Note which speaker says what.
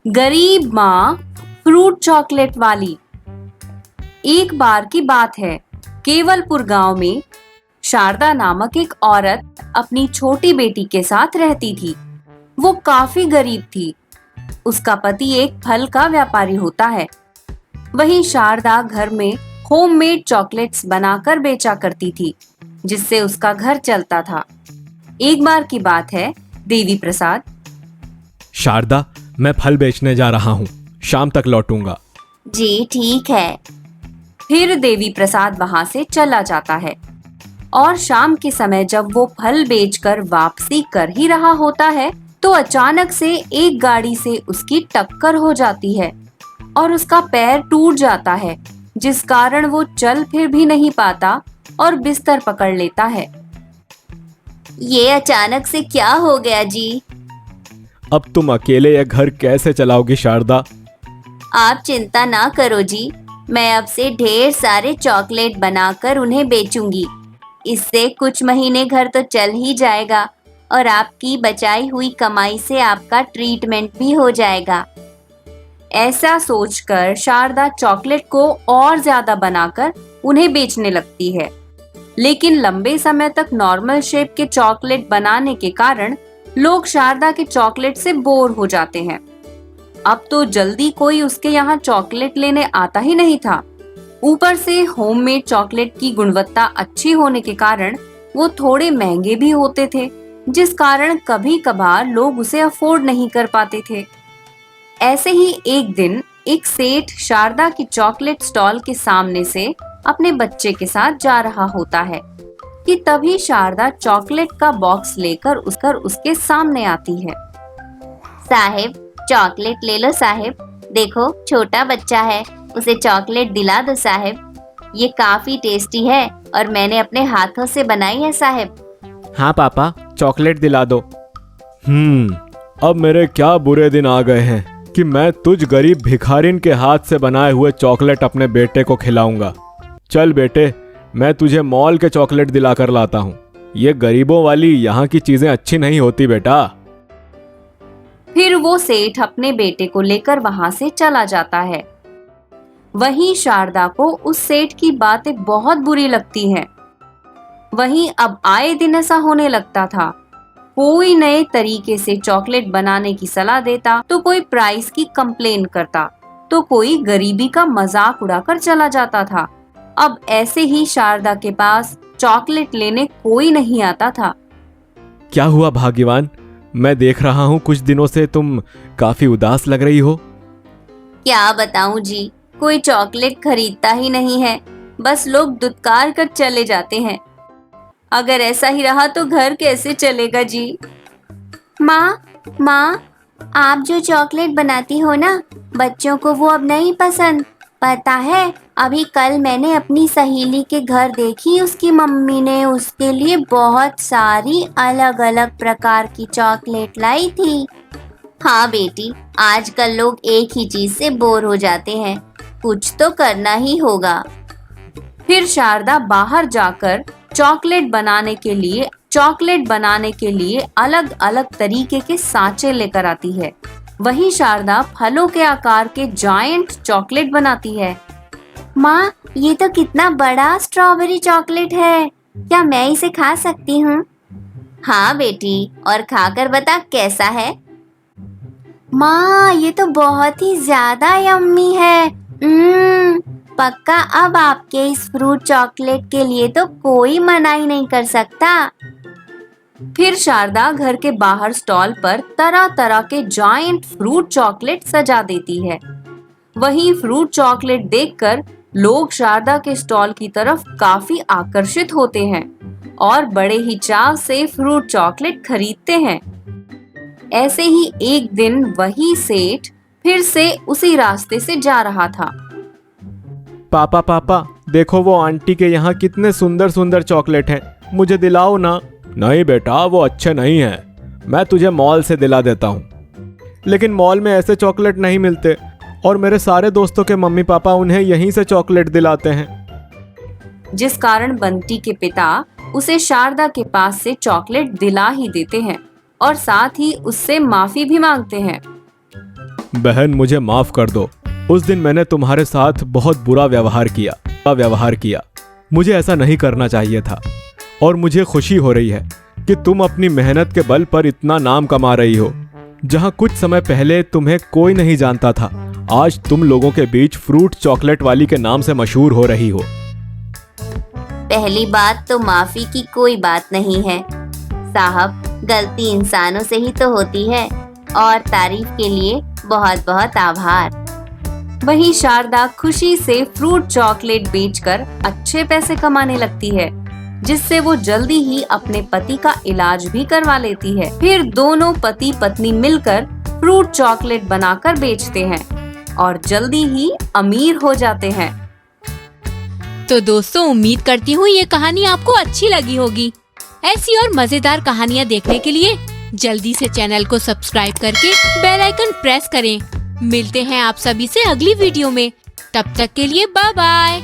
Speaker 1: गरीब माँ fruit chocolate वाली। एक बार की बात है, केवलपुर गांव में शारदा नामक एक औरत अपनी छोटी बेटी के साथ रहती थी। वो काफी गरीब थी। उसका पति एक फल का व्यापारी होता है। वहीं शारदा घर में होममेड चॉकलेट्स बनाकर बेचा करती थी, जिससे उसका घर चलता था। एक बार की बात है, देवी प्रसाद।
Speaker 2: शारदा, मैं फल बेचने जा रहा हूँ, शाम तक लौटूंगा।
Speaker 1: जी ठीक है। फिर देवी प्रसाद वहां से चला जाता है और शाम के समय जब वो फल बेचकर वापसी कर ही रहा होता है तो अचानक से एक गाड़ी से उसकी टक्कर हो जाती है और उसका पैर टूट जाता है, जिस कारण वो चल फिर भी नहीं पाता और बिस्तर पकड़ लेता है। ये अचानक से क्या हो गया जी?
Speaker 2: अब तुम अकेले यह घर कैसे चलाओगी शारदा?
Speaker 1: आप चिंता ना करो जी, मैं अब से ढेर सारे चॉकलेट बनाकर उन्हें बेचूंगी। इससे कुछ महीने घर तो चल ही जाएगा और आपकी बचाई हुई कमाई से आपका ट्रीटमेंट भी हो जाएगा। ऐसा सोचकर शारदा चॉकलेट को और ज्यादा बनाकर उन्हें बेचने लगती है। लेकिन लंबे समय तक नॉर्मल शेप के चॉकलेट बनाने के कारण लोग शारदा के चॉकलेट से बोर हो जाते हैं। अब तो जल्दी कोई उसके यहाँ चॉकलेट लेने आता ही नहीं था। ऊपर से होममेड चॉकलेट की गुणवत्ता अच्छी होने के कारण वो थोड़े महंगे भी होते थे, जिस कारण कभी कभार लोग उसे अफोर्ड नहीं कर पाते थे। ऐसे ही एक दिन एक सेठ शारदा की चॉकलेट स्टॉल के सामने से अपने बच्चे के साथ जा रहा होता है कि तभी शारदा चॉकलेट का बॉक्स लेकर उसके सामने आती है। साहिब, चॉकलेट ले लो साहिब। देखो, छोटा बच्चा है, उसे चॉकलेट दिला दो साहिब। ये काफी टेस्टी है और मैंने अपने हाथों से बनाई है साहिब।
Speaker 2: हाँ पापा, चॉकलेट दिला दो। अब मेरे क्या बुरे दिन आ गए हैं कि मैं तुझ गरीब भिखारिन के हाथ से बनाए हुए चॉकलेट अपने बेटे को खिलाऊंगा। चल बेटे, मैं तुझे मॉल के चॉकलेट दिलाकर लाता हूँ। ये गरीबों वाली यहाँ की चीजें अच्छी नहीं होती बेटा।
Speaker 1: फिर वो सेठ अपने बेटे को लेकर वहां से चला जाता है। वहीं शारदा को उस सेठ की बातें बहुत बुरी लगती हैं। वहीं अब आए दिन ऐसा होने लगता था। कोई नए तरीके से चॉकलेट बनाने की सलाह देता तो कोई प्राइस की कंप्लेन करता तो कोई गरीबी का मजाक उड़ाकर चला जाता था। अब ऐसे ही शारदा के पास चॉकलेट लेने कोई नहीं आता था।
Speaker 2: क्या हुआ भाग्यवान? मैं देख रहा हूँ कुछ दिनों से तुम काफी उदास लग रही हो।
Speaker 1: क्या बताऊं जी, कोई चॉकलेट खरीदता ही नहीं है। बस लोग दुत्कार कर चले जाते हैं। अगर ऐसा ही रहा तो घर कैसे चलेगा जी? माँ, आप जो चॉकलेट बनाती हो ना, बच्चों को वो अब नहीं पसंद। पता है, अभी कल मैंने अपनी सहेली के घर देखी, उसकी मम्मी ने उसके लिए बहुत सारी अलग अलग प्रकार की चॉकलेट लाई थी। हाँ बेटी, आजकल लोग एक ही चीज से बोर हो जाते हैं, कुछ तो करना ही होगा। फिर शारदा बाहर जाकर चॉकलेट बनाने के लिए अलग अलग तरीके के सांचे लेकर आती है। वहीं शारदा फलों के आकार के जायंट चॉकलेट बनाती है। माँ, ये तो कितना बड़ा स्ट्रॉबेरी चॉकलेट है, क्या मैं इसे खा सकती हूँ? हाँ बेटी, और खाकर बता कैसा है। माँ, ये तो बहुत ही ज्यादा यम्मी है। पक्का अब आपके इस फ्रूट चॉकलेट के लिए तो कोई मनाही नहीं कर सकता। फिर शारदा घर के बाहर स्टॉल पर तरह तरह के जायंट फ्रूट चॉकलेट सजा देती है। वहीं फ्रूट चॉकलेट देखकर लोग शारदा के स्टॉल की तरफ काफी आकर्षित होते हैं और बड़े ही चाव से फ्रूट चॉकलेट खरीदते हैं। ऐसे ही एक दिन वही सेठ फिर से उसी रास्ते से जा रहा था।
Speaker 2: पापा, देखो वो आंटी के यहाँ कितने सुंदर सुंदर चॉकलेट हैं, मुझे दिलाओ ना। नहीं बेटा, वो अच्छे नहीं हैं, मैं तुझे मॉल से दिला देता हूँ। लेकिन मॉल में ऐसे चॉकलेट नहीं मिलते और मेरे सारे दोस्तों के मम्मी पापा उन्हें यहीं से चॉकलेट दिलाते हैं।
Speaker 1: जिस कारण बंटी के पिता उसे शारदा के पास से चॉकलेट दिला ही देते हैं और साथ ही उससे माफी भी मांगते हैं।
Speaker 2: बहन मुझे माफ कर दो। उस दिन मैंने तुम्हारे साथ बहुत बुरा व्यवहार किया। मुझे ऐसा नहीं करना चाहिए था और मुझे खुशी हो रही है कि तुम अपनी मेहनत के बल पर इतना नाम कमा रही हो। जहां कुछ समय पहले तुम्हें कोई नहीं जानता था, आज तुम लोगों के बीच फ्रूट चॉकलेट वाली के नाम से मशहूर हो रही हो।
Speaker 1: पहली बात तो माफी की कोई बात नहीं है साहब, गलती इंसानों से ही तो होती है और तारीफ के लिए बहुत बहुत आभार। वहीं शारदा खुशी से फ्रूट चॉकलेट बेचकर अच्छे पैसे कमाने लगती है, जिससे वो जल्दी ही अपने पति का इलाज भी करवा लेती है। फिर दोनों पति पत्नी मिलकर फ्रूट चॉकलेट बनाकर बेचते हैं और जल्दी ही अमीर हो जाते हैं।
Speaker 3: तो दोस्तों, उम्मीद करती हूँ ये कहानी आपको अच्छी लगी होगी। ऐसी और मजेदार कहानियाँ देखने के लिए जल्दी से चैनल को सब्सक्राइब करके बेल आइकन प्रेस करें। मिलते हैं आप सभी से अगली वीडियो में। तब तक के लिए बाय बाय।